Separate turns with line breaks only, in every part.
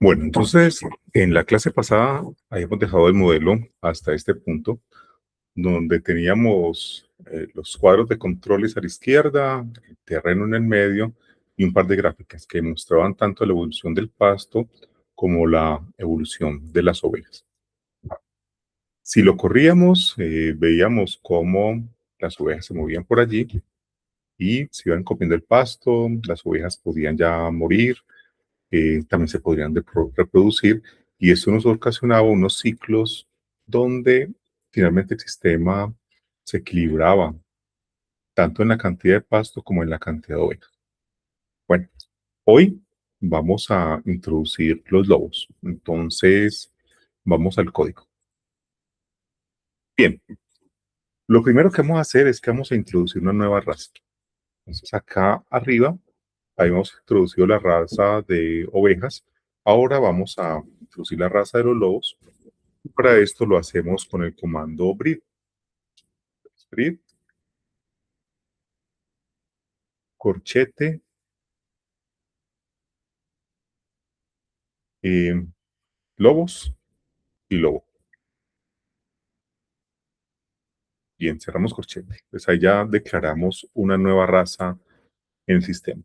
Bueno, entonces, en la clase pasada habíamos dejado el modelo hasta este punto, donde teníamos los cuadros de controles a la izquierda, el terreno en el medio y un par de gráficas que mostraban tanto la evolución del pasto como la evolución de las ovejas. Si lo corríamos, veíamos cómo las ovejas se movían por allí y se iban comiendo el pasto, las ovejas podían ya morir, también se podrían reproducir, y eso nos ocasionaba unos ciclos donde finalmente el sistema se equilibraba tanto en la cantidad de pasto como en la cantidad de ovejas. Bueno, hoy vamos a introducir los lobos. Entonces, vamos al código. Bien, lo primero que vamos a hacer es que vamos a introducir una nueva raza. Entonces, acá arriba habíamos introducido la raza de ovejas. Ahora vamos a introducir la raza de los lobos. Para esto lo hacemos con el comando breed. Breed, corchete, eh, lobos y lobo. Bien, cerramos corchete. Pues ahí ya declaramos una nueva raza en el sistema.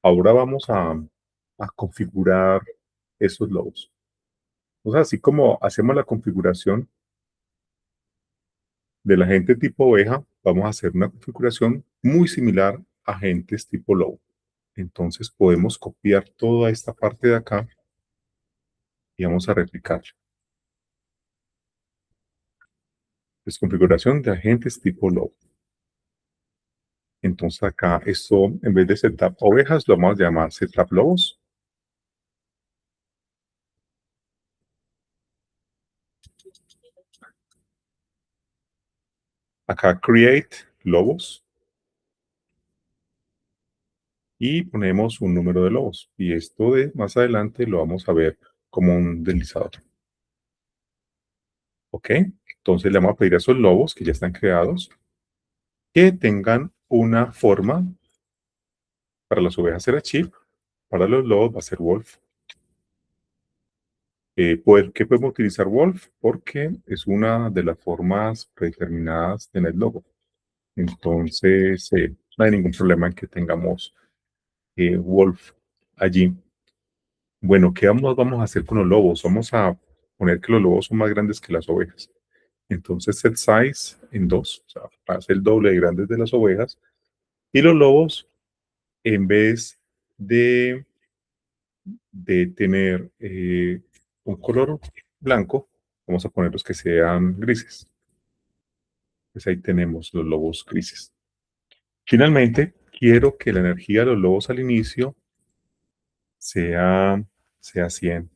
Ahora vamos a configurar esos lobos. Entonces, así como hacemos la configuración del agente tipo oveja, vamos a hacer una configuración muy similar a agentes tipo lobo. Entonces podemos copiar toda esta parte de acá y vamos a replicar. Es configuración de agentes tipo lobo. Entonces acá esto, en vez de setup ovejas, lo vamos a llamar setup lobos. Acá create lobos. Y ponemos un número de lobos. Y esto de más adelante lo vamos a ver como un deslizador. ¿Ok? Entonces le vamos a pedir a esos lobos que ya están creados que tengan una forma. Para las ovejas será chip, para los lobos va a ser wolf. ¿Por qué podemos utilizar wolf? Porque es una de las formas predeterminadas en el logo. Entonces, no hay ningún problema en que tengamos wolf allí. Bueno, ¿qué vamos a hacer con los lobos? Vamos a poner que los lobos son más grandes que las ovejas. Entonces, set size en 2, o sea, va a ser el doble de grandes de las ovejas. Y los lobos, en vez de tener un color blanco, vamos a ponerlos que sean grises. Pues ahí tenemos los lobos grises. Finalmente, quiero que la energía de los lobos al inicio sea 100.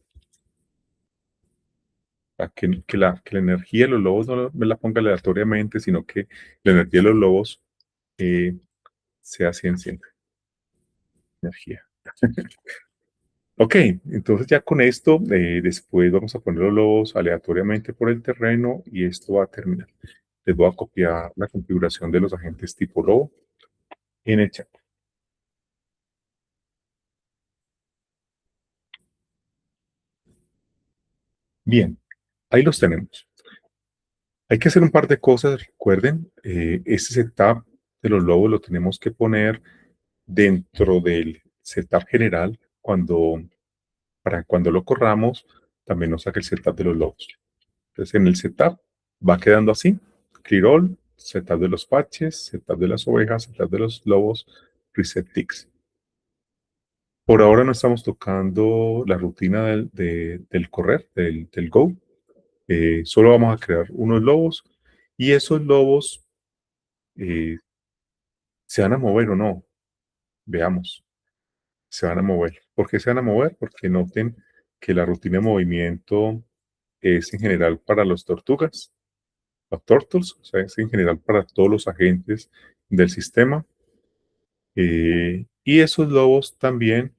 Que la energía de los lobos no me la ponga aleatoriamente, sino que la energía de los lobos eh, sea 100 siempre. Energía. Ok, entonces ya con esto, después vamos a poner los lobos aleatoriamente por el terreno y esto va a terminar. Les voy a copiar la configuración de los agentes tipo lobo en el chat. Bien, ahí los tenemos. Hay que hacer un par de cosas, recuerden, este setup de los lobos lo tenemos que poner dentro del setup general para cuando lo corramos, también nos saque el setup de los lobos. Entonces en el setup va quedando así, clear all, setup de los patches, setup de las ovejas, setup de los lobos, reset ticks. Por ahora no estamos tocando la rutina del correr, del go. Solo vamos a crear unos lobos y esos lobos eh, se van a mover o no. Veamos, se van a mover. ¿Por qué se van a mover? Porque noten que la rutina de movimiento es en general para los tortugas, los turtles, o sea, es en general para todos los agentes del sistema. Y esos lobos también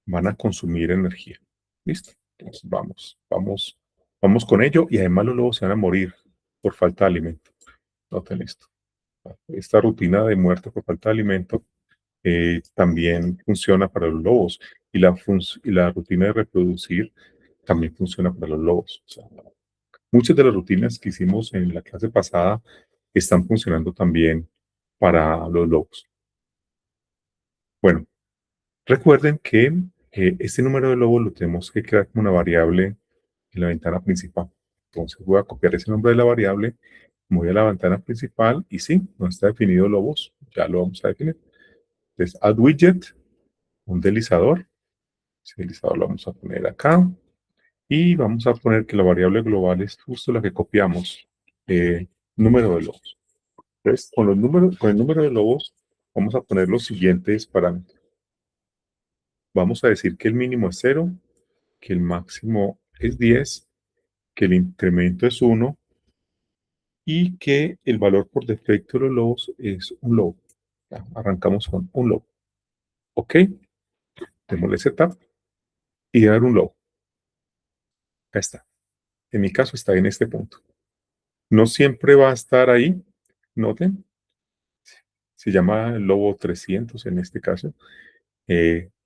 van a consumir energía. ¿Listo? Entonces vamos con ello y además los lobos se van a morir por falta de alimento. Noten esto. Esta rutina de muerte por falta de alimento también funciona para los lobos. y la rutina de reproducir también funciona para los lobos. O sea, muchas de las rutinas que hicimos en la clase pasada están funcionando también para los lobos. Bueno, recuerden que este número de lobos lo tenemos que crear como una variable en la ventana principal. Entonces voy a copiar ese nombre de la variable, voy a la ventana principal y sí, no está definido lobos, ya lo vamos a definir. Entonces, add widget, un deslizador. Ese deslizador lo vamos a poner acá y vamos a poner que la variable global es justo la que copiamos, número de lobos. Entonces, con el número de lobos, vamos a poner los siguientes parámetros. Vamos a decir que el mínimo es 0, que el máximo es 10, que el incremento es 1 y que el valor por defecto de los lobos es un lobo. Ya, arrancamos con un lobo. Ok, démosle setup y dar un lobo. Acá está. En mi caso está en este punto. No siempre va a estar ahí. Noten, se llama lobo 300 en este caso.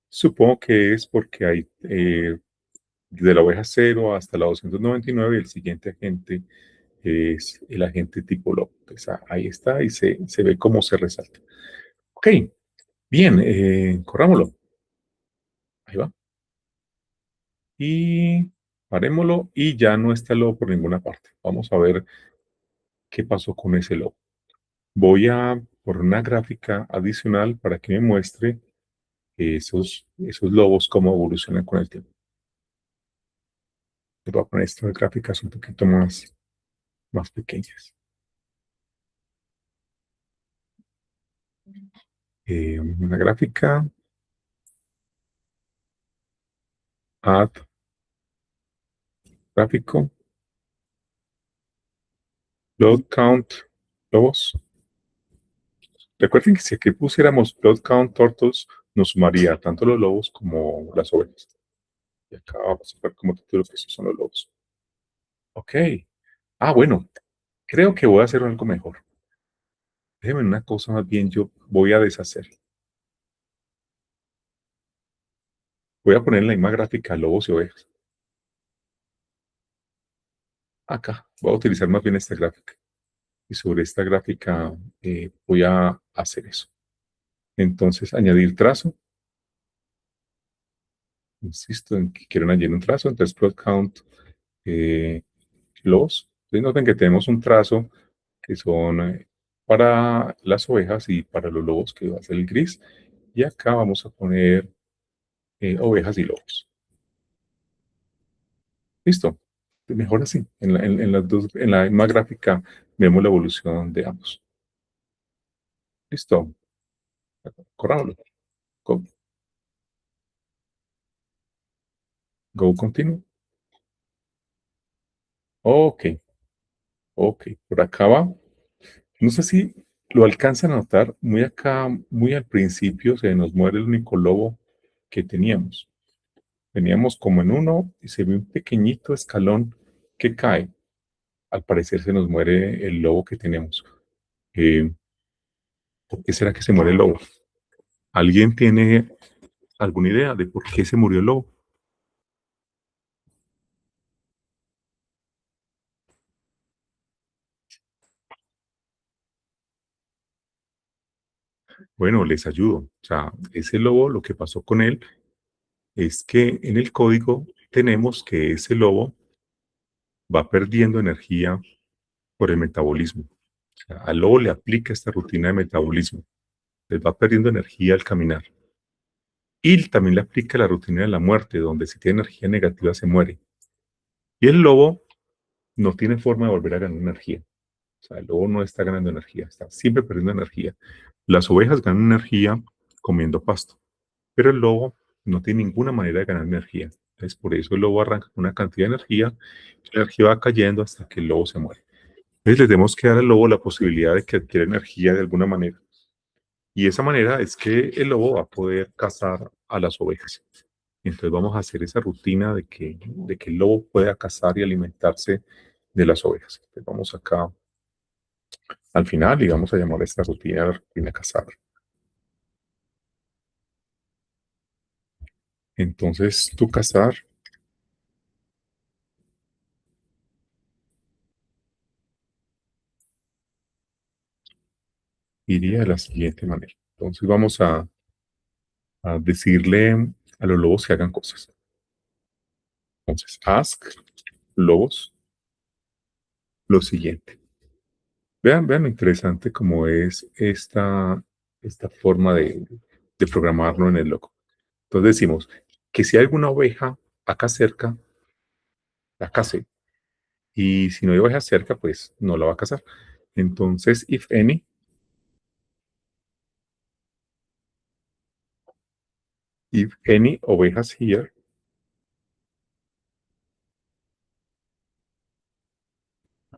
Supongo que es porque hay de la oveja 0 hasta la 299 y el siguiente agente es el agente tipo lobo. Entonces, ahí está y se ve cómo se resalta. Ok, bien, corrámoslo. Ahí va. Y parémoslo y ya no está el lobo por ninguna parte. Vamos a ver qué pasó con ese lobo. Voy a por una gráfica adicional para que me muestre esos lobos cómo evolucionan con el tiempo. Les voy a poner estas gráficas un poquito más pequeñas. Una gráfica, add gráfico, load count, lobos. Recuerden que si aquí pusiéramos load count turtles, nos sumaría tanto los lobos como las ovejas. Y acá vamos a ver como título que esos son los lobos. Ok. Ah, bueno, creo que voy a hacer algo mejor. Déjenme una cosa más bien, yo voy a deshacer. Voy a poner en la misma gráfica lobos y ovejas. Acá, voy a utilizar más bien esta gráfica. Y sobre esta gráfica voy a hacer eso. Entonces, añadir trazo. Insisto en que quiero añadir un trazo. Entonces, plot count los. Entonces, noten que tenemos un trazo que son para las ovejas y para los lobos, que va a ser el gris. Y acá vamos a poner ovejas y lobos. Listo. Mejor así. En las dos, en la misma gráfica vemos la evolución de ambos. Listo. Corrámoslo. Go, go continue. Ok. Ok. Por acá va. No sé si lo alcanzan a notar. Muy acá, muy al principio se nos muere el único lobo que teníamos. Veníamos como en uno y se ve un pequeñito escalón que cae. Al parecer se nos muere el lobo que tenemos. Eh, ¿Por qué será que se muere el lobo? ¿Alguien tiene alguna idea de por qué se murió el lobo? Bueno, les ayudo. O sea, ese lobo, lo que pasó con él es que en el código tenemos que ese lobo va perdiendo energía por el metabolismo. O sea, al lobo le aplica esta rutina de metabolismo. Les va perdiendo energía al caminar. Y también le aplica la rutina de la muerte, donde si tiene energía negativa se muere. Y el lobo no tiene forma de volver a ganar energía. O sea, el lobo no está ganando energía, está siempre perdiendo energía. Las ovejas ganan energía comiendo pasto, pero el lobo no tiene ninguna manera de ganar energía. Entonces, por eso el lobo arranca con una cantidad de energía, y la energía va cayendo hasta que el lobo se muere. Entonces, le tenemos que dar al lobo la posibilidad de que adquiera energía de alguna manera. Y esa manera es que el lobo va a poder cazar a las ovejas. Entonces vamos a hacer esa rutina de que el lobo pueda cazar y alimentarse de las ovejas. Entonces vamos acá al final y vamos a llamar a esta rutina cazar. Entonces, tu cazar iría de la siguiente manera. Entonces, vamos a decirle a los lobos que hagan cosas. Entonces, ask lobos lo siguiente. Vean lo interesante como es esta forma de programarlo en el logo. Entonces decimos que si hay alguna oveja acá cerca, la case. Y si no hay oveja cerca, pues no la va a cazar. Entonces, if any ovejas here,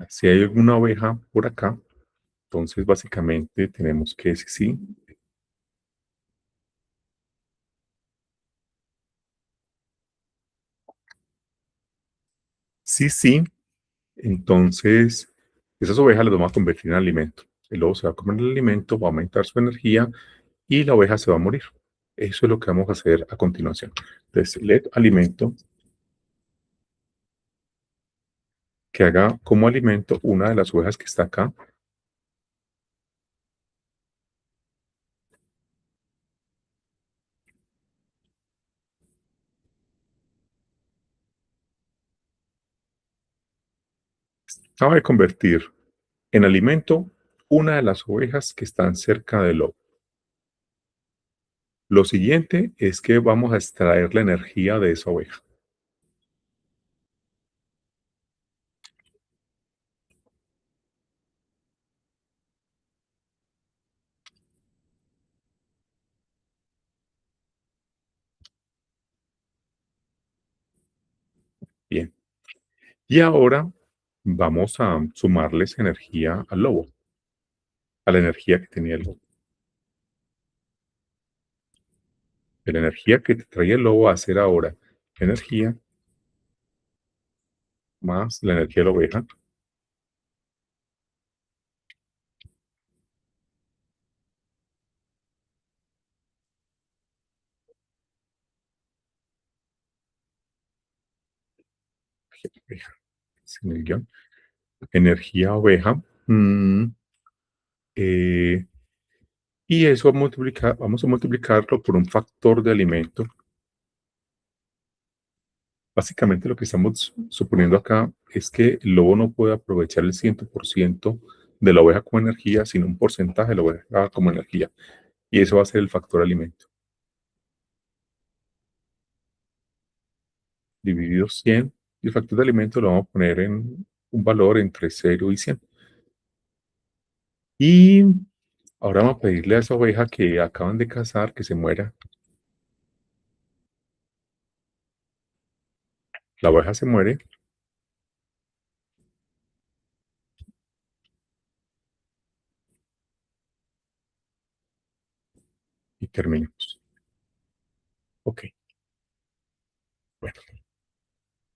si hay alguna oveja por acá, entonces básicamente tenemos que decir sí, sí, sí. Entonces, esas ovejas las vamos a convertir en alimento. El lobo se va a comer el alimento, va a aumentar su energía y la oveja se va a morir. Eso es lo que vamos a hacer a continuación. Entonces, let alimento que haga como alimento una de las ovejas que está acá. Acaba de convertir en alimento una de las ovejas que están cerca del lobo. Lo siguiente es que vamos a extraer la energía de esa oveja. Bien. Y ahora vamos a sumarles energía al lobo, a la energía que tenía el lobo. De la energía que te traía el lobo a hacer ahora energía más la energía de la oveja. Oveja, sin el guión. Energía oveja. Eh, y eso vamos a multiplicarlo por un factor de alimento. Básicamente lo que estamos suponiendo acá es que el lobo no puede aprovechar el 100% de la oveja como energía, sino un porcentaje de la oveja como energía. Y eso va a ser el factor alimento. Dividido 100. Y el factor de alimento lo vamos a poner en un valor entre 0 y 100. Y ahora vamos a pedirle a esa oveja que acaban de cazar que se muera. La oveja se muere y terminamos. Ok, bueno,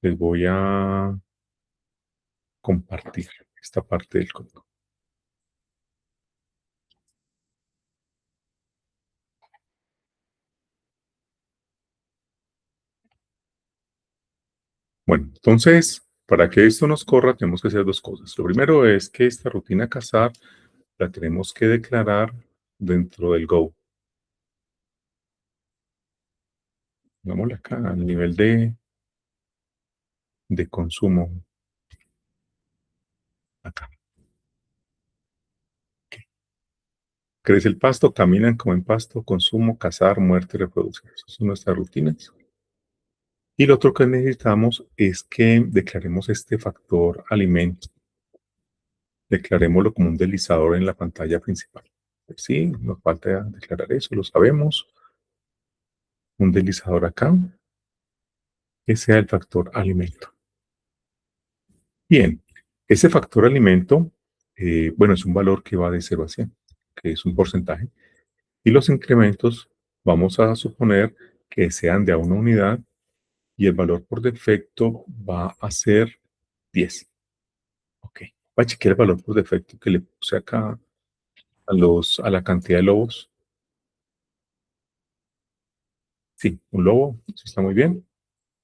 les voy a compartir esta parte del código. Bueno, entonces, para que esto nos corra, tenemos que hacer dos cosas. Lo primero es que esta rutina cazar la tenemos que declarar dentro del Go. Pongámosla acá, al nivel de consumo. Acá. Crece el pasto, caminan como en pasto, consumo, cazar, muerte, reproducción. Esas son nuestras rutinas. Y lo otro que necesitamos es que declaremos este factor alimento. Declarémoslo como un deslizador en la pantalla principal. Sí, nos falta declarar eso, lo sabemos. Un deslizador acá, que sea el factor alimento. Bien, ese factor alimento, bueno, es un valor que va de 0 a 100, que es un porcentaje. Y los incrementos vamos a suponer que sean de a una unidad y el valor por defecto va a ser 10. Ok. Voy a chequear el valor por defecto que le puse acá a la cantidad de lobos. Sí, un lobo, eso está muy bien.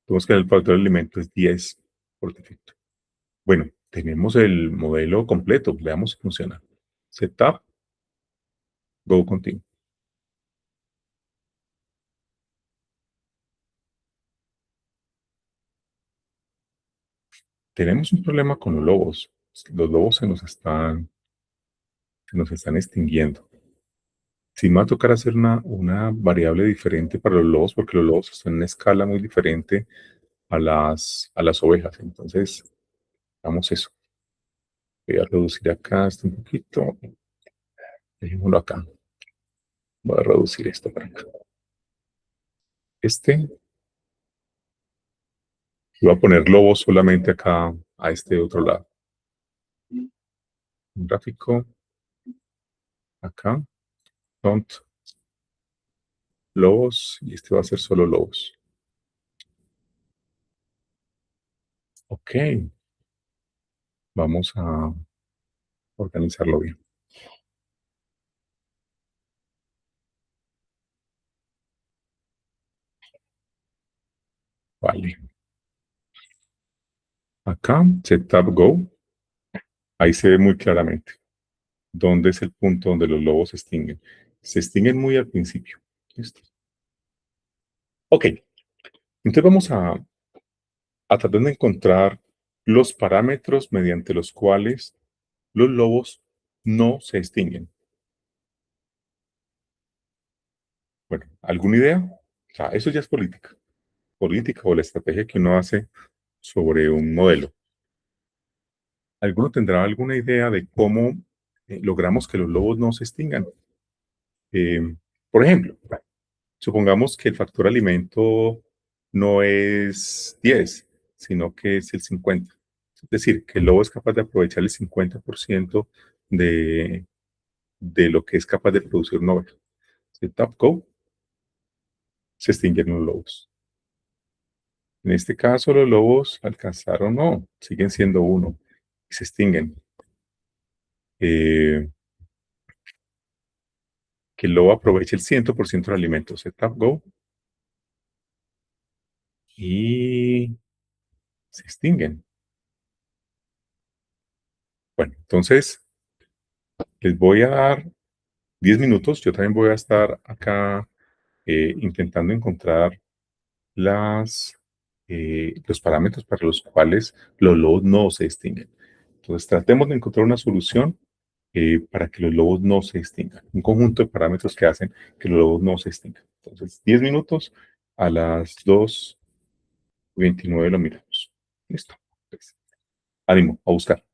Tenemos que el factor de alimento es 10 por defecto. Bueno, tenemos el modelo completo. Veamos si funciona. Setup, go continue. Tenemos un problema con los lobos. Los lobos se nos están extinguiendo. Sí, me va a tocar hacer una variable diferente para los lobos, porque los lobos están en una escala muy diferente a las ovejas. Entonces, hagamos eso. Voy a reducir acá esto un poquito. Dejémoslo acá. Voy a reducir esto para acá. Este, y voy a poner lobos solamente acá a este otro lado. Un gráfico acá. Don't lobos. Y este va a ser solo lobos. Ok. Vamos a organizarlo bien. Vale. Acá, setup go. Ahí se ve muy claramente dónde es el punto donde los lobos se extinguen. Se extinguen muy al principio. ¿Listo? Ok, entonces vamos a tratar de encontrar los parámetros mediante los cuales los lobos no se extinguen. Bueno, ¿alguna idea? O sea, eso ya es política. Política o la estrategia que uno hace sobre un modelo. ¿Alguno tendrá alguna idea de cómo logramos que los lobos no se extingan? Por ejemplo, supongamos que el factor alimento no es 10, sino que es el 50. Es decir, que el lobo es capaz de aprovechar el 50% de lo que es capaz de producir una oveja. Si top go, se extinguen los lobos. En este caso, los lobos alcanzaron, no, siguen siendo uno y se extinguen. Eh, que el lobo aproveche el 100% del alimento. Setup go y se extinguen. Bueno, entonces les voy a dar 10 minutos. Yo también voy a estar acá intentando encontrar los parámetros para los cuales los lobos no se extinguen. Entonces, tratemos de encontrar una solución para que los lobos no se extingan. Un conjunto de parámetros que hacen que los lobos no se extingan. Entonces, 10 minutos a las 2:29 lo miramos. Listo. Pues, ánimo, a buscar.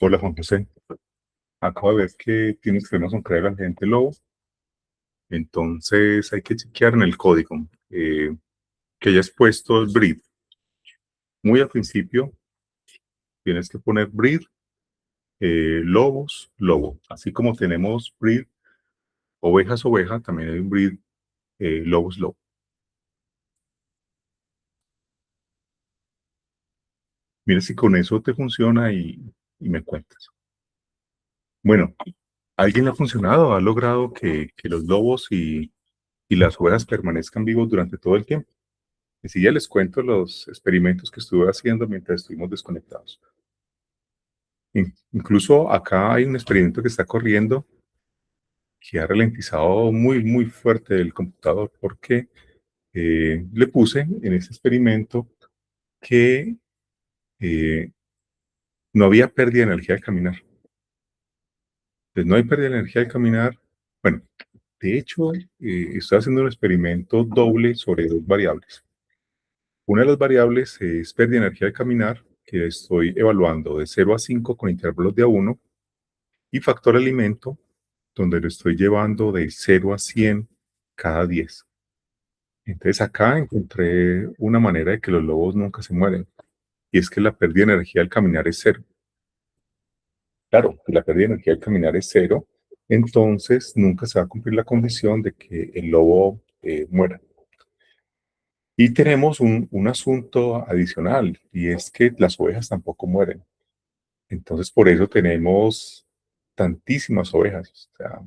Hola Juan José, acabo de ver que tienes problemas con crear al agente lobo, entonces hay que chequear en el código que hayas puesto el breed. Muy al principio tienes que poner breed, lobos, lobo. Así como tenemos breed, ovejas, oveja, también hay un breed, lobos, lobo. Mira si con eso te funciona y me cuentas. Bueno, ¿a alguien le ha funcionado? ¿Ha logrado que los lobos y las ovejas permanezcan vivos durante todo el tiempo? Y si ya les cuento los experimentos que estuve haciendo mientras estuvimos desconectados. Incluso acá hay un experimento que está corriendo que ha ralentizado muy, muy fuerte el computador porque le puse en ese experimento que eh, no había pérdida de energía al caminar. Pues no hay pérdida de energía al caminar. Bueno, de hecho, estoy haciendo un experimento doble sobre dos variables. Una de las variables es pérdida de energía al caminar, que estoy evaluando de 0 a 5 con intervalos de A1, y factor alimento, donde lo estoy llevando de 0 a 100 cada 10. Entonces acá encontré una manera de que los lobos nunca se mueren, y es que la pérdida de energía al caminar es cero. Claro, que la pérdida de energía al caminar es cero, entonces nunca se va a cumplir la condición de que el lobo muera. Y tenemos un asunto adicional, y es que las ovejas tampoco mueren. Entonces por eso tenemos tantísimas ovejas. O sea,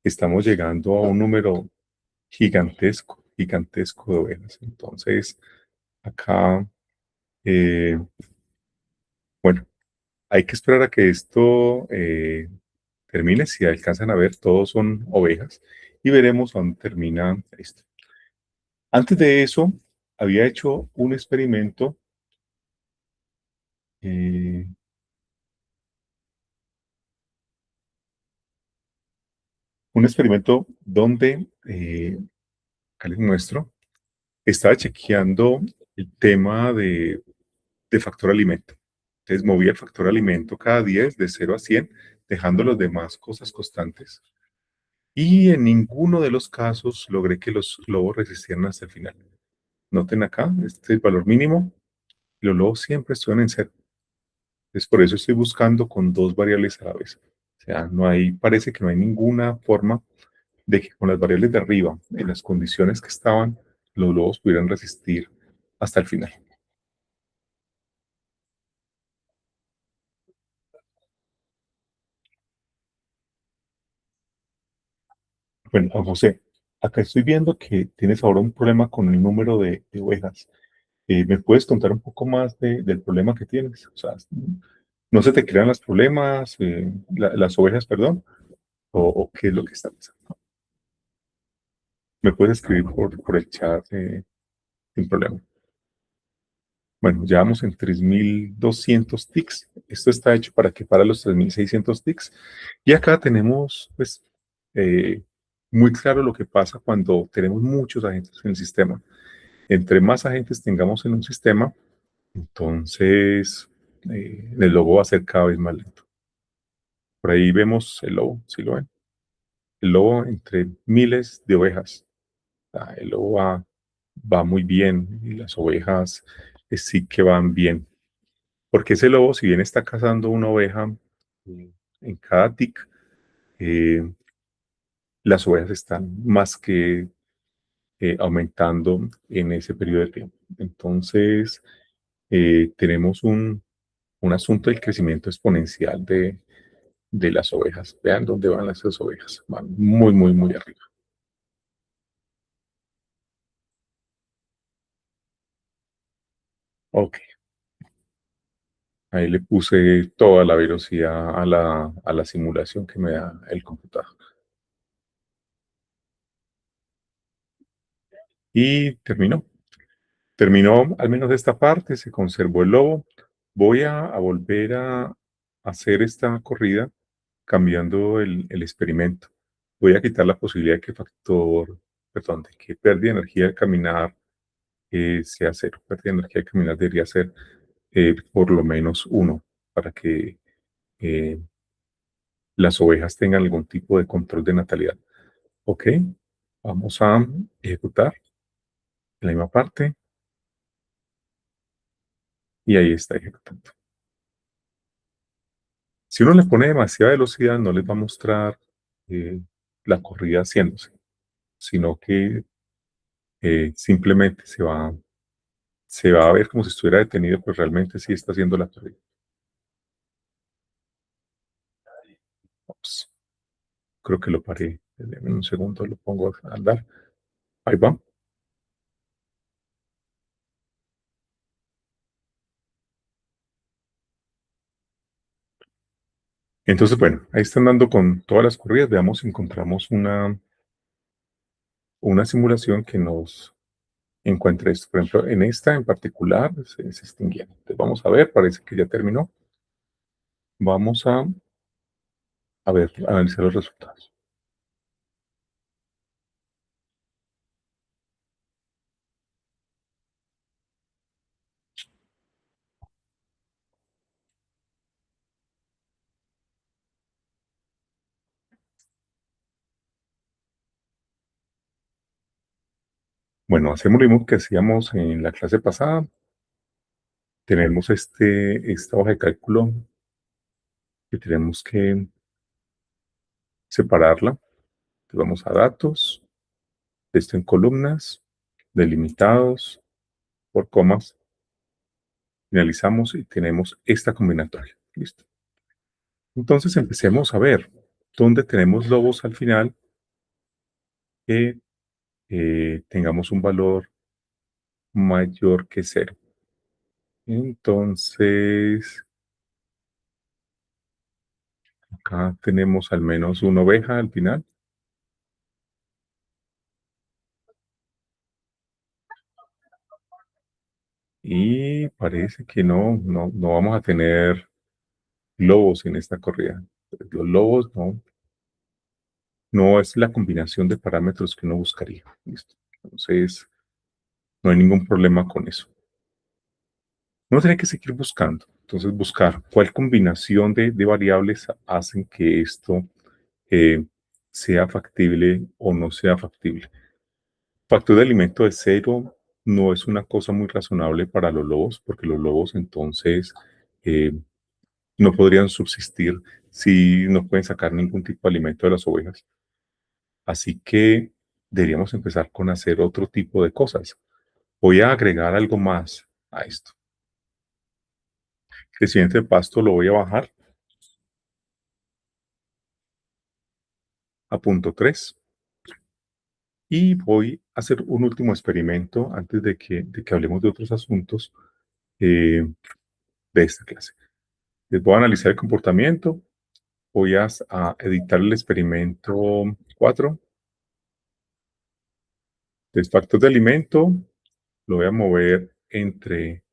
estamos llegando a un número gigantesco, gigantesco de ovejas. Entonces, acá, eh, bueno, hay que esperar a que esto termine. Si alcanzan a ver, todos son ovejas y veremos a dónde termina esto. Antes de eso, había hecho eh, un experimento donde, acá les muestro, estaba chequeando el tema de factor alimento. Entonces movía el factor alimento cada 10 de 0 a 100, dejando las demás cosas constantes. Y en ninguno de los casos logré que los lobos resistieran hasta el final. Noten acá, este es el valor mínimo, y los lobos siempre estuvieron en cero. Entonces por eso estoy buscando con dos variables a la vez. O sea, no hay, parece que no hay ninguna forma de que con las variables de arriba, en las condiciones que estaban, los lobos pudieran resistir hasta el final. Bueno, Juan José, acá estoy viendo que tienes ahora un problema con el número de ovejas. ¿Me puedes contar un poco más del problema que tienes? O sea, ¿no se te crean los problemas, las ovejas, perdón? O qué es lo que está pasando? ¿Me puedes escribir por el chat sin problema? Bueno, ya vamos en 3200 tics. Esto está hecho para que para los 3600 tics. Y acá tenemos, pues, eh, muy claro lo que pasa cuando tenemos muchos agentes en el sistema. Entre más agentes tengamos en un sistema, entonces el logo va a ser cada vez más lento. Por ahí vemos el lobo, ¿sí lo ven? El lobo entre miles de ovejas. El lobo va muy bien y las ovejas sí que van bien. Porque ese lobo, si bien está cazando una oveja en cada tic, eh, las ovejas están más que aumentando en ese periodo de tiempo. Entonces, tenemos un asunto del crecimiento exponencial de las ovejas. Vean dónde van esas ovejas. Van muy, muy, muy arriba. Ok, ahí le puse toda la velocidad a la simulación que me da el computador. Y terminó. Terminó al menos esta parte, se conservó el lobo. Voy a volver a hacer esta corrida cambiando el experimento. Voy a quitar la posibilidad de que factor, perdón, de que pérdida de energía al caminar sea cero. Pérdida de energía al caminar debería ser por lo menos uno. para que eh, las ovejas tengan algún tipo de control de natalidad. Ok, vamos a ejecutar la misma parte y ahí está ejecutando. Si uno le pone demasiada velocidad, no les va a mostrar eh, la corrida haciéndose, sino que simplemente se va a ver como si estuviera detenido, pues realmente sí está haciendo la corrida. Ups, creo que lo paré. En un segundo lo pongo a andar. Ahí va. Entonces, bueno, ahí están dando con todas las corridas. Veamos si encontramos una simulación que nos encuentre esto. Por ejemplo, en esta en particular se extinguieron. Entonces, vamos a ver, parece que ya terminó. Vamos a ver, a analizar los resultados. Bueno, hacemos lo mismo que hacíamos en la clase pasada. Tenemos esta hoja de cálculo que tenemos que separarla. Entonces, vamos a datos, esto en columnas, delimitados por comas, finalizamos y tenemos esta combinatoria. Listo. Entonces empecemos a ver dónde tenemos lobos al final que tengamos un valor mayor que cero. Entonces, acá tenemos al menos una oveja al final. Y parece que no vamos a tener lobos en esta corrida. Los lobos no es la combinación de parámetros que uno buscaría. ¿Listo? Entonces, no hay ningún problema con eso. Uno tiene que seguir buscando. Entonces, buscar cuál combinación de variables hacen que esto eh, sea factible o no sea factible. Factor de alimento de cero no es una cosa muy razonable para los lobos, porque los lobos entonces eh, no podrían subsistir si no pueden sacar ningún tipo de alimento de las ovejas. Así que deberíamos empezar con hacer otro tipo de cosas. Voy a agregar algo más a esto. El siguiente pasto lo voy a bajar a punto 3 y voy a hacer un último experimento antes de que hablemos de otros asuntos de esta clase. Les voy a analizar el comportamiento. Voy a editar el experimento 4. El factor de alimento lo voy a mover entre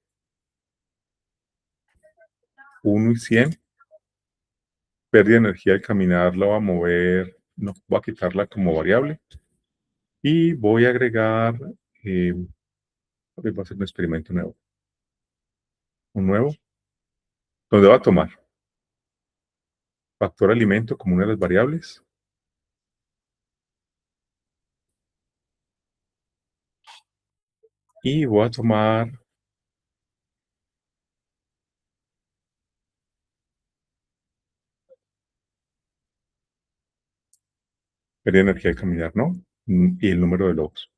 1 y 100. Pérdida de energía al caminar la voy a mover, no, voy a quitarla como variable. Y voy a agregar, voy a hacer un experimento nuevo. Un nuevo, donde va a tomar factor alimento como una de las variables. Y voy a tomar pérdida de energía al caminar, ¿no? Y el número de lobos.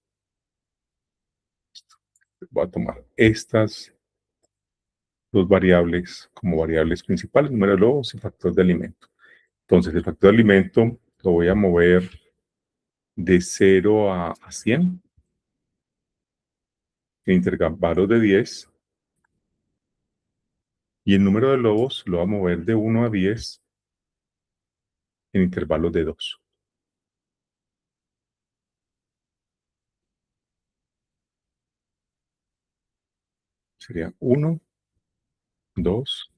Voy a tomar estas dos variables como variables principales, número de lobos y factor de alimento. Entonces, el factor de alimento lo voy a mover de 0 a 100 en intervalos de 10. Y el número de lobos lo va a mover de 1 a 10 en intervalos de 2. Sería 1, 2,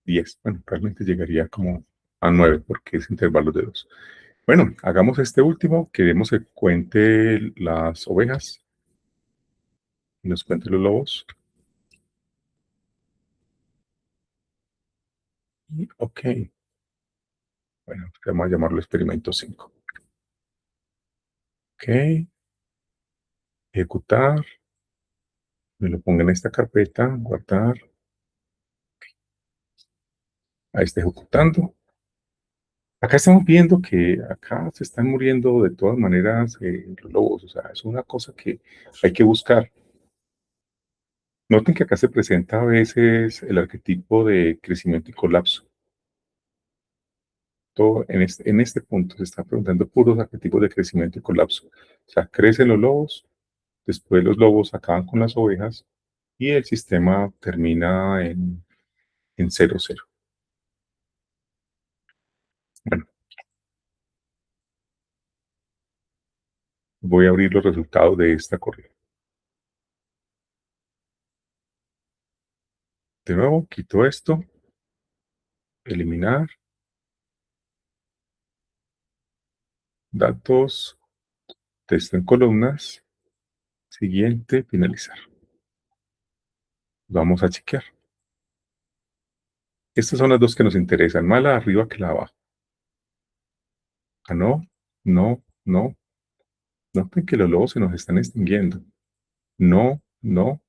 10. Bueno, realmente llegaría como a 9 porque es intervalos de 2. Bueno, hagamos este último. Queremos que cuente las ovejas y nos cuente los lobos. Y ok, bueno, vamos a llamarlo experimento 5. Ok, ejecutar, me lo pongo en esta carpeta, guardar, ahí está ejecutando. Acá estamos viendo que acá se están muriendo de todas maneras los lobos, o sea, es una cosa que hay que buscar. Noten que acá se presenta a veces el arquetipo de crecimiento y colapso. Todo en este punto se está preguntando puros arquetipos de crecimiento y colapso. O sea, crecen los lobos, después los lobos acaban con las ovejas y el sistema termina en 0, 0. Bueno, voy a abrir los resultados de esta corrida. De nuevo, quito esto, eliminar, datos, texto en columnas, siguiente, finalizar. Vamos a chequear. Estas son las dos que nos interesan, más la de arriba que la de abajo. Ah, no, no, no. Noten que los lobos se nos están extinguiendo. No, no.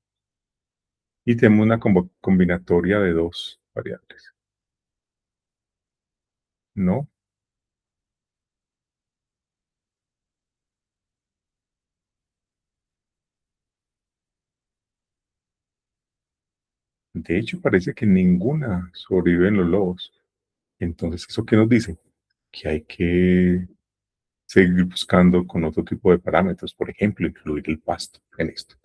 Y tenemos una combinatoria de dos variables. No. De hecho, parece que ninguna sobrevive en los lobos. Entonces, ¿eso qué nos dice? Que hay que seguir buscando con otro tipo de parámetros, por ejemplo, incluir el pasto en esto.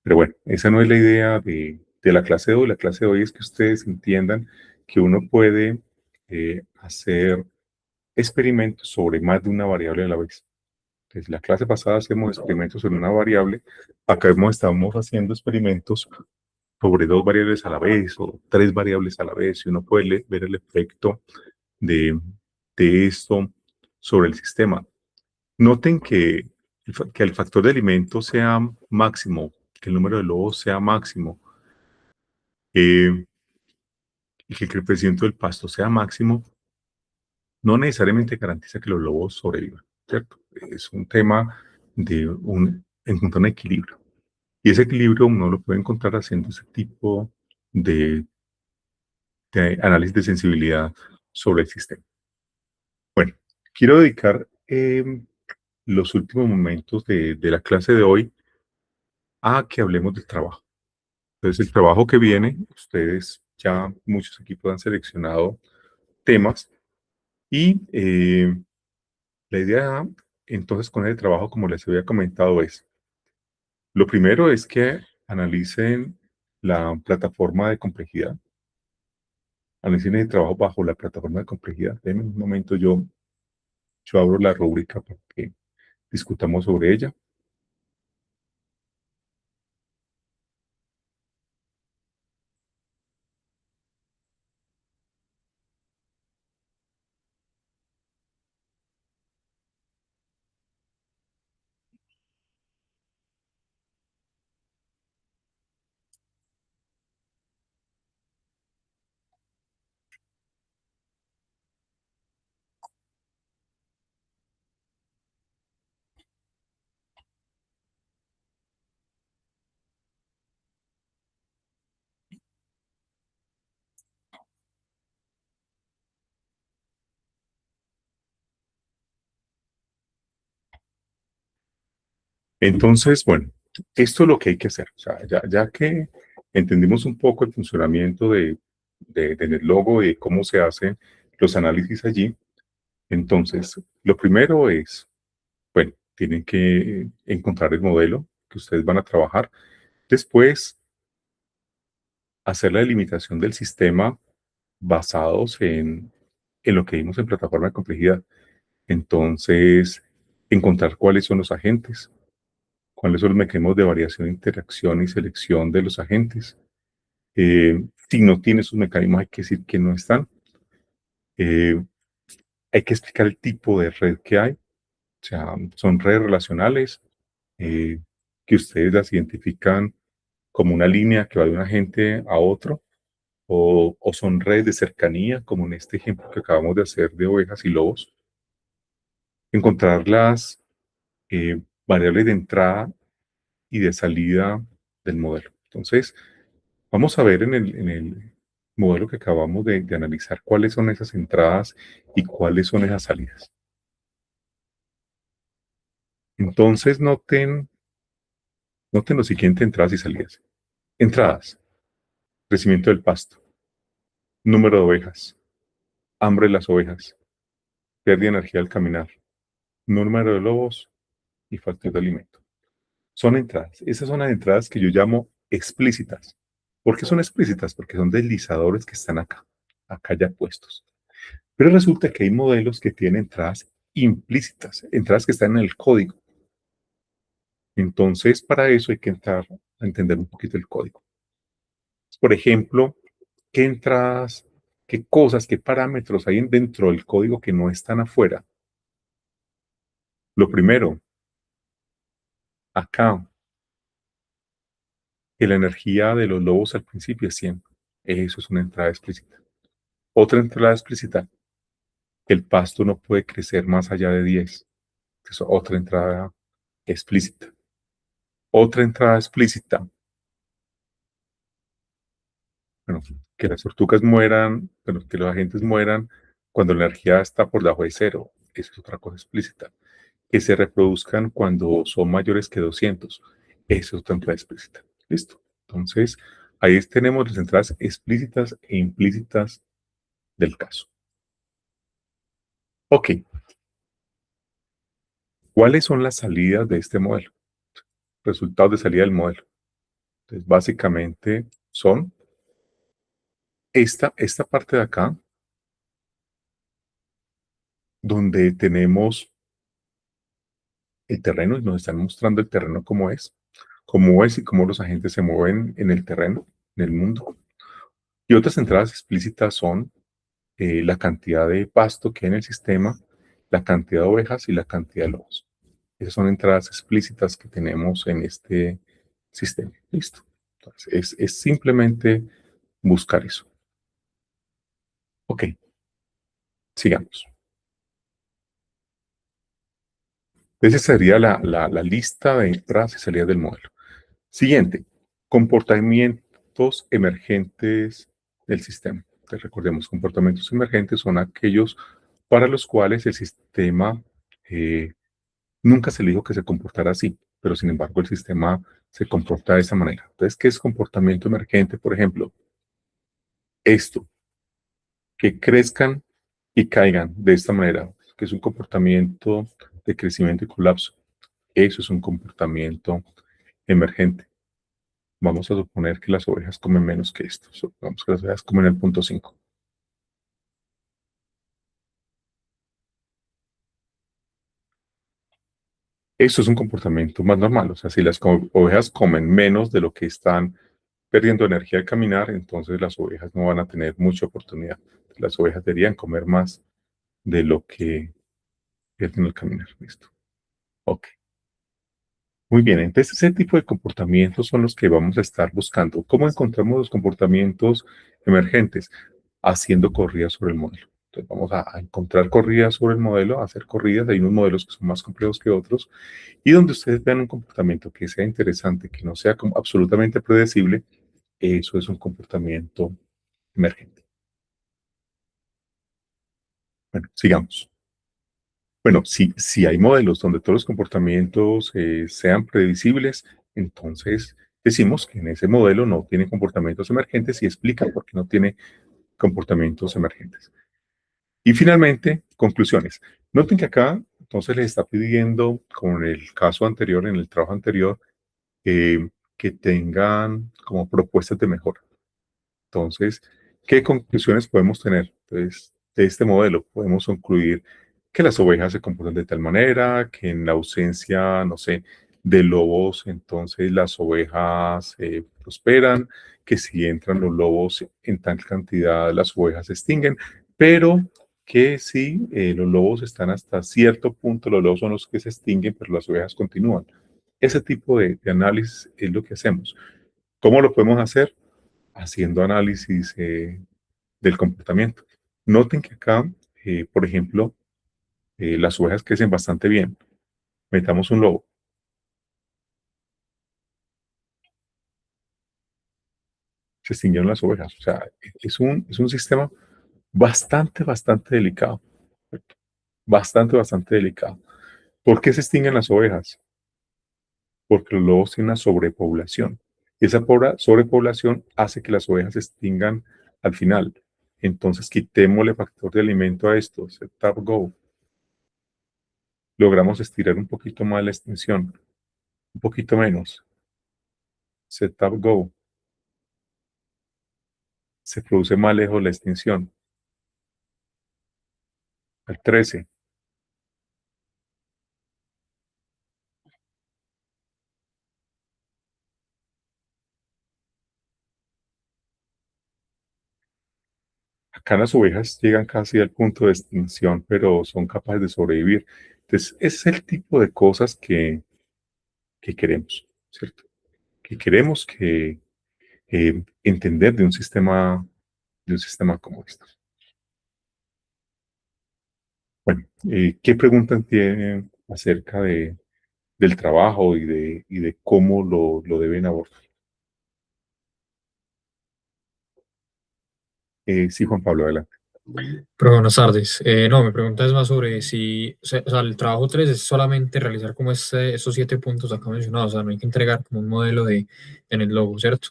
Pero bueno, esa no es la idea de la clase de hoy. La clase de hoy es que ustedes entiendan que uno puede hacer experimentos sobre más de una variable a la vez. Desde la clase pasada hacemos experimentos sobre una variable, acá estamos haciendo experimentos sobre dos variables a la vez o tres variables a la vez y uno puede ver el efecto de, de esto sobre el sistema. Noten que, que el factor de alimento sea máximo, que el número de lobos sea máximo y que el crecimiento del pasto sea máximo, no necesariamente garantiza que los lobos sobrevivan, ¿cierto? Es un tema de encontrar un equilibrio. Y ese equilibrio uno lo puede encontrar haciendo ese tipo de, de análisis de sensibilidad sobre el sistema. Bueno, quiero dedicar los últimos momentos de la clase de hoy a que hablemos del trabajo. Entonces, el trabajo que viene, ustedes ya muchos equipos han seleccionado temas y la idea entonces con el trabajo, como les había comentado, es, lo primero es que analicen la plataforma de complejidad, analicen el trabajo bajo la plataforma de complejidad. En un momento yo abro la rúbrica para que discutamos sobre ella. Entonces, bueno, esto es lo que hay que hacer. O sea, ya que entendimos un poco el funcionamiento del logo y cómo se hacen los análisis allí, entonces, lo primero es, bueno, tienen que encontrar el modelo que ustedes van a trabajar. Después, hacer la delimitación del sistema basados en lo que vimos en plataforma de complejidad. Entonces, encontrar cuáles son los agentes, cuáles son los mecanismos de variación, interacción y selección de los agentes. Si no tiene sus mecanismos, hay que decir que no están. Eh, hay que explicar el tipo de red que hay. O sea, son redes relacionales eh, que ustedes las identifican como una línea que va de un agente a otro. o son redes de cercanía, como en este ejemplo que acabamos de hacer de ovejas y lobos. Encontrar las variables de entrada y de salida del modelo. Entonces, vamos a ver en el modelo que acabamos de analizar cuáles son esas entradas y cuáles son esas salidas. Entonces, noten lo siguiente, entradas y salidas. Entradas, crecimiento del pasto, número de ovejas, hambre de las ovejas, pérdida de energía al caminar, número de lobos y falta de alimento. Son entradas. Esas son las entradas que yo llamo explícitas. ¿Por qué son explícitas? Porque son deslizadores que están acá ya puestos. Pero resulta que hay modelos que tienen entradas implícitas, entradas que están en el código. Entonces, para eso hay que entrar a entender un poquito el código. Por ejemplo, qué entradas, qué cosas, qué parámetros hay dentro del código que no están afuera. Lo primero, acá, que la energía de los lobos al principio es 100. Eso es una entrada explícita. Otra entrada explícita, que el pasto no puede crecer más allá de 10. Eso es otra entrada explícita. Otra entrada explícita, bueno, que las tortugas mueran, bueno, que los agentes mueran cuando la energía está por debajo de cero. Eso es otra cosa explícita. Que se reproduzcan cuando son mayores que 200. Eso es otra entrada explícita. Listo. Entonces, ahí tenemos las entradas explícitas e implícitas del caso. Ok, ¿cuáles son las salidas de este modelo? Resultados de salida del modelo. Entonces, básicamente son esta parte de acá, donde tenemos el terreno y nos están mostrando el terreno cómo es y cómo los agentes se mueven en el terreno, en el mundo. Y otras entradas explícitas son la cantidad de pasto que hay en el sistema, la cantidad de ovejas y la cantidad de lobos. Esas son entradas explícitas que tenemos en este sistema. Listo. Entonces, es simplemente buscar eso. Ok, sigamos. Esa sería la lista de entradas y salidas del modelo. Siguiente, comportamientos emergentes del sistema. Entonces, recordemos, comportamientos emergentes son aquellos para los cuales el sistema nunca se le dijo que se comportara así, pero sin embargo el sistema se comporta de esa manera. Entonces, ¿qué es comportamiento emergente? Por ejemplo, esto, que crezcan y caigan de esta manera, que es un comportamiento de crecimiento y colapso. Eso es un comportamiento emergente. Vamos a suponer que las ovejas comen menos que esto. Supongamos que las ovejas comen el punto 5. Esto es un comportamiento más normal. O sea, si las ovejas comen menos de lo que están perdiendo energía al caminar, entonces las ovejas no van a tener mucha oportunidad. Las ovejas deberían comer más de lo que pierden al caminar. Listo. Ok. Muy bien, entonces ese tipo de comportamientos son los que vamos a estar buscando. ¿Cómo encontramos los comportamientos emergentes? Haciendo corridas sobre el modelo. Entonces vamos a encontrar corridas sobre el modelo, a hacer corridas. Hay unos modelos que son más complejos que otros y donde ustedes vean un comportamiento que sea interesante, que no sea como absolutamente predecible, eso es un comportamiento emergente. Bueno, sigamos. Bueno, si hay modelos donde todos los comportamientos sean previsibles, entonces decimos que en ese modelo no tiene comportamientos emergentes y explica por qué no tiene comportamientos emergentes. Y finalmente, conclusiones. Noten que acá entonces les está pidiendo, como en el caso anterior, en el trabajo anterior, que tengan como propuestas de mejora. Entonces, ¿qué conclusiones podemos tener? Entonces, de este modelo podemos concluir que las ovejas se comportan de tal manera, que en la ausencia, no sé, de lobos, entonces las ovejas prosperan, que si entran los lobos en tal cantidad, las ovejas se extinguen, pero que si los lobos están hasta cierto punto, los lobos son los que se extinguen, pero las ovejas continúan. Ese tipo de análisis es lo que hacemos. ¿Cómo lo podemos hacer? haciendo análisis del comportamiento. Noten que acá, por ejemplo, las ovejas crecen bastante bien. Metamos un lobo. Se extinguieron las ovejas. O sea, es un sistema bastante delicado. ¿Cierto? Bastante delicado. ¿Por qué se extinguen las ovejas? Porque los lobos tienen una sobrepoblación. Y esa sobrepoblación hace que las ovejas se extingan al final. Entonces, quitémosle factor de alimento a esto, set tab go. Logramos estirar un poquito más la extensión, un poquito menos. Set tab go. Se produce más lejos la extensión. Al 13. Acá las ovejas llegan casi al punto de extinción, pero son capaces de sobrevivir. Entonces, ese es el tipo de cosas que queremos, ¿cierto? Que queremos que entender de un sistema como este. Bueno, ¿qué preguntas tienen acerca del trabajo y de cómo lo deben abordar? Sí, Juan Pablo, adelante.
Pero buenas tardes. No, mi pregunta es más sobre si, o sea, el trabajo 3 es solamente realizar como estos 7 puntos acá mencionados, o sea, no hay que entregar como un modelo en el logo, ¿cierto?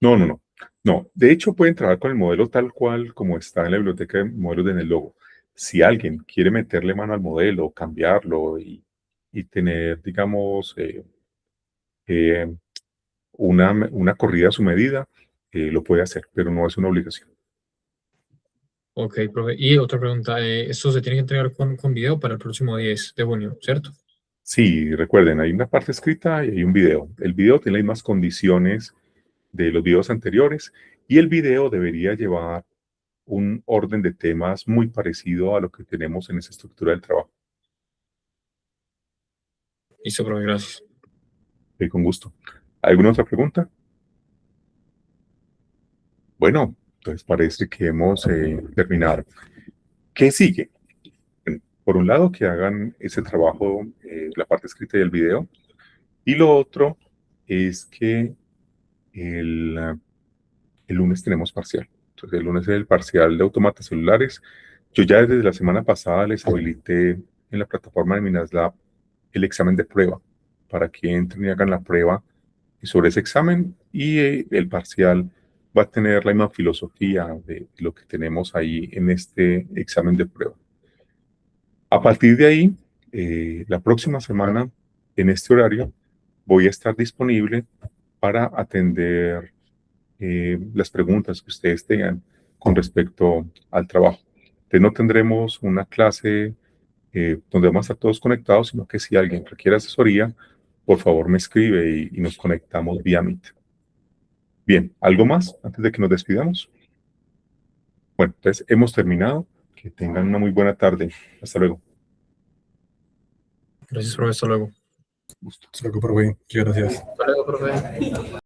No, no, no. No, de hecho pueden trabajar con el modelo tal cual como está en la biblioteca de modelos de en el logo. Si alguien quiere meterle mano al modelo, cambiarlo y tener, digamos, eh, una corrida a su medida, lo puede hacer, pero no es una obligación.
Ok, profe. Y otra pregunta, esto se tiene que entregar con video para el próximo 10 de junio, ¿cierto?
Sí, recuerden, hay una parte escrita y hay un video. El video tiene las mismas condiciones de los videos anteriores y el video debería llevar un orden de temas muy parecido a lo que tenemos en esa estructura del trabajo.
Listo, profe, gracias.
Con gusto. ¿Alguna otra pregunta? Bueno, entonces parece que hemos terminado. ¿Qué sigue? Bueno, por un lado, que hagan ese trabajo, la parte escrita y el video. Y lo otro es que el lunes tenemos parcial. Entonces, el lunes es el parcial de automatas celulares. Yo ya desde la semana pasada les habilité en la plataforma de Minaslab el examen de prueba para que entren y hagan la prueba sobre ese examen y el parcial va a tener la misma filosofía de lo que tenemos ahí en este examen de prueba. A partir de ahí, la próxima semana, en este horario, voy a estar disponible para atender las preguntas que ustedes tengan con respecto al trabajo. Entonces no tendremos una clase donde vamos a estar todos conectados, sino que si alguien requiere asesoría, por favor me escribe y nos conectamos vía Meet. Bien, ¿algo más antes de que nos despidamos? Bueno, entonces hemos terminado. Que tengan una muy buena tarde. Hasta luego.
Gracias, profe, hasta luego.
Gusto. Hasta luego, profe. Muchas gracias.
Hasta luego, profe.